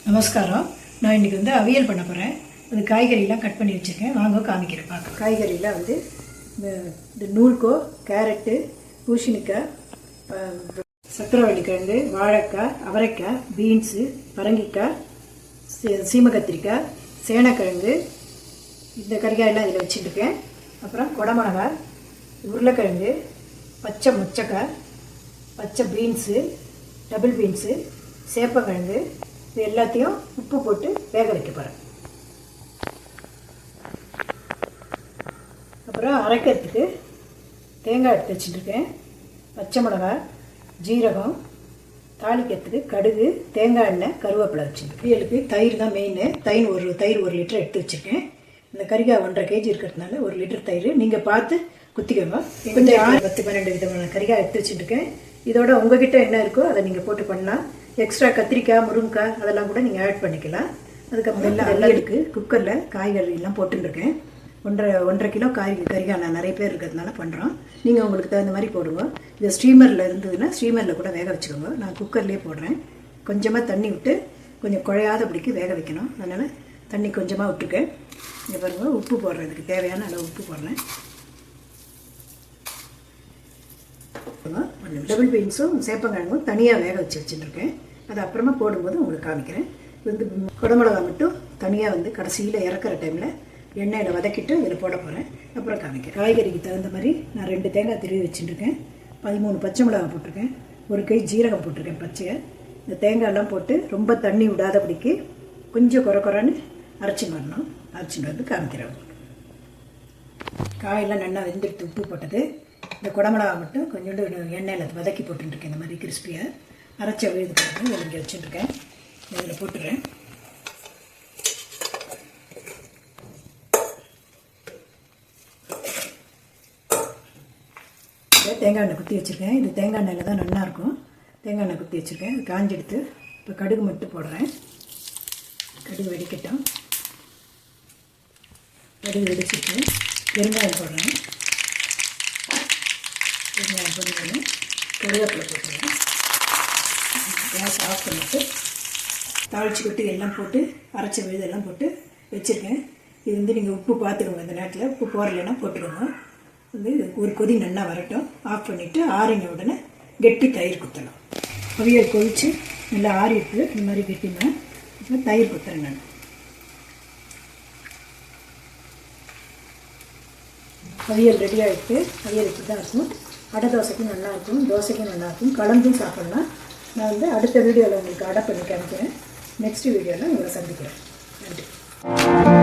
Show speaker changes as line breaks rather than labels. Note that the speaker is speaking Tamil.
நமஸ்காரம். நான் இன்றைக்கி அவியல் பண்ண போகிறேன். அது காய்கறியெலாம் கட் பண்ணி வச்சுருக்கேன். வாங்க காமிக்கிறேன். பார்க்க காய்கறியெலாம் இந்த நூல்கோ, கேரட்டு, பூசணிக்காய், சக்கரவள்ளிக்கிழங்கு, வாழைக்காய், அவரைக்காய், பீன்ஸு, பரங்கிக்காய், சீமக்கத்திரிக்காய், சேனக்கிழங்கு, இந்த கறிக்காயெல்லாம் இதில் வச்சுருக்கேன். அப்புறம் குடமிளகாய், உருளைக்கிழங்கு, பச்சை முச்சக்காய், பச்சை பீன்ஸு, டபுள் பீன்ஸு, சேப்பக்கிழங்கு, இது எல்லாத்தையும் உப்பு போட்டு வேக வைக்க போகிறேன். அப்புறம் அரைக்கிறதுக்கு தேங்காய் எடுத்து வச்சுட்டுருக்கேன். பச்சை மிளகாய், ஜீரகம், தாளிக்கிறதுக்கு கடுகு, தேங்காய் எண்ணெய், கருவேப்பிலை வச்சுருக்கேன். இயலுக்கு தயிர் தான் மெயின். தயிர் 1 லிட்டர் எடுத்து வச்சுருக்கேன். இந்த கறிக்காய் 1.5 kg இருக்கிறதுனால 1 லிட்டர் தயிர் நீங்கள் பார்த்து குத்திக்கோங்க. கொஞ்சம் 10-12 விதமான கறிக்காய் எடுத்து வச்சுட்டுருக்கேன். இதோட உங்ககிட்ட என்ன இருக்கோ அதை நீங்கள் போட்டு பண்ணலாம். எக்ஸ்ட்ரா கத்திரிக்காய், முருங்கைக்காய் அதெல்லாம் கூட நீங்கள் ஆட் பண்ணிக்கலாம். அதுக்கப்புறம் எல்லாம் இருக்குது. குக்கரில் காய்கறியெல்லாம் போட்டுருக்கேன். 1.5 கிலோ கறிக்காய் நான் நிறைய பேர் இருக்கிறதுனால பண்ணுறோம். நீங்கள் உங்களுக்கு தகுந்த மாதிரி போடுங்க. இது ஸ்டீமரில் இருந்ததுன்னா ஸ்டீமரில் கூட வேக வச்சுக்கோங்க. நான் குக்கர்லேயே போடுறேன். கொஞ்சமாக தண்ணி விட்டு கொஞ்சம் குழையாதபடிக்கு வேக வைக்கணும். அதனால் தண்ணி கொஞ்சமாக விட்டுருக்கேன். இங்கே பாருங்கள், உப்பு போடுறதுக்கு தேவையான அளவு உப்பு போடுறேன். டபுள் பீன்ஸும் சேப்பங்கிழங்கும் தனியாக வேக வச்சுருக்கேன். அது அப்புறமா போடும்போது உங்களுக்கு காமிக்கிறேன். இது குடமிளகா மட்டும் தனியாக கடைசியில் இறக்குற டைமில் எண்ணெயில் வதக்கிட்டு இதில் போட போகிறேன். அப்புறம் காமிக்கிறேன். காய்கறிக்கு தகுந்த மாதிரி நான் 2 தேங்காய் திருவி வச்சுட்டுருக்கேன். 13 பச்சை மிளகா போட்டிருக்கேன். 1 கை ஜீரகம் போட்டிருக்கேன் பச்சையை. இந்த தேங்காயெல்லாம் போட்டு ரொம்ப தண்ணி விடாதபடிக்கு கொஞ்சம் குறைன்னு அரைச்சின்னு வரணும். அரைச்சின்னு வந்து காமிக்கிறேன். காயெல்லாம் நல்லா வெந்துடுத்து உப்பு போட்டது. இந்த குடமிளகா மட்டும் கொஞ்சோண்டு எண்ணெயில் வதக்கி போட்டுருக்கேன். இந்த மாதிரி கிறிஸ்பியாக அரைச்ச விழுது போட்டு இங்கே வச்சுட்டுருக்கேன். இதில் போட்டுறேன். தேங்காய் எண்ணெய் குத்தி வச்சுருக்கேன். இது தேங்காய் எண்ணெயில் தான் நல்லாயிருக்கும். தேங்காய் எண்ணெய் குத்தி வச்சுருக்கேன். இது காஞ்சி எடுத்து இப்போ கடுகு மட்டும் போடுறேன். கடுகு வெடிக்கட்டும். கடுகு வெடிச்சிட்டு வெங்காயம் போடுறேன். வெங்காயம் பொரிக்கணும். கருவேப்பிலை போட்டுருவேன். கேஸ் ஆஃப் பண்ணிவிட்டு தாளிச்சு கொட்டி எல்லாம் போட்டு அரைச்ச விழுதெல்லாம் போட்டு வச்சுருக்கேன். இது நீங்கள் உப்பு பார்த்துக்கோங்க. இந்த நேரத்தில் உப்பு போடலைன்னா போட்டுக்கோங்க. ஒரு கொதி நல்லா வரட்டும். ஆஃப் பண்ணிவிட்டு ஆறின உடனே கெட்டி தயிர் குத்தலாம். அவியல் கொதித்து நல்லா ஆறிட்டு இந்த மாதிரி கெட்டினா அப்புறம் தயிர் குத்துறேன் நான். அவியல் ரெடி ஆகிட்டு அவியல் இப்படி தான் இருக்கும். அடை தோசைக்கும் நல்லாயிருக்கும், தோசைக்கும் நல்லாயிருக்கும், கலந்தும் சாப்பிட்லாம். நான் அடுத்த வீடியோவில் உங்களுக்கு அடை பண்ணி காமிக்கிறேன். நெக்ஸ்ட் வீடியோவில் உங்களை சந்திக்கிறேன். நன்றி.